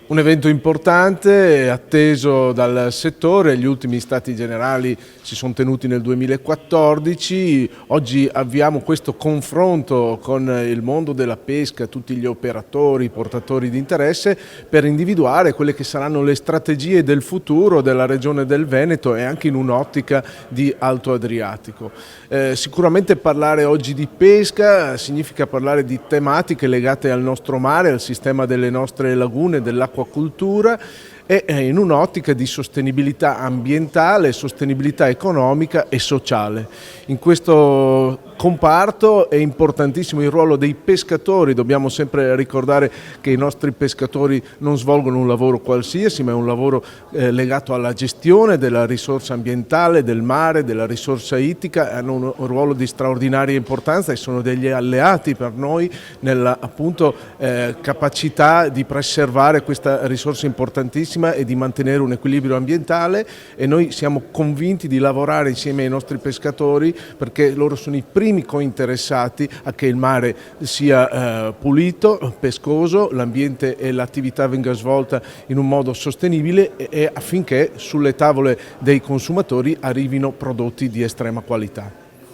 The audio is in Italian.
Un evento importante, atteso dal settore, gli ultimi stati generali si sono tenuti nel 2014, oggi avviamo questo confronto con il mondo della pesca, tutti gli operatori, i portatori di interesse, per individuare quelle che saranno le strategie del futuro della regione del Veneto e anche in un'ottica di Alto Adriatico. Sicuramente parlare oggi di pesca significa parlare di tematiche legate al nostro mare, al sistema delle nostre lagune, dell'acquacoltura e in un'ottica di sostenibilità ambientale, sostenibilità economica e sociale. In questo comparto è importantissimo il ruolo dei pescatori, dobbiamo sempre ricordare che i nostri pescatori non svolgono un lavoro qualsiasi, ma è un lavoro legato alla gestione della risorsa ambientale, del mare, della risorsa ittica, hanno un ruolo di straordinaria importanza e sono degli alleati per noi nella appunto capacità di preservare questa risorsa importantissima e di mantenere un equilibrio ambientale, e noi siamo convinti di lavorare insieme ai nostri pescatori perché loro sono i primi cointeressati a che il mare sia pulito, pescoso, l'ambiente e l'attività venga svolta in un modo sostenibile e affinché sulle tavole dei consumatori arrivino prodotti di estrema qualità.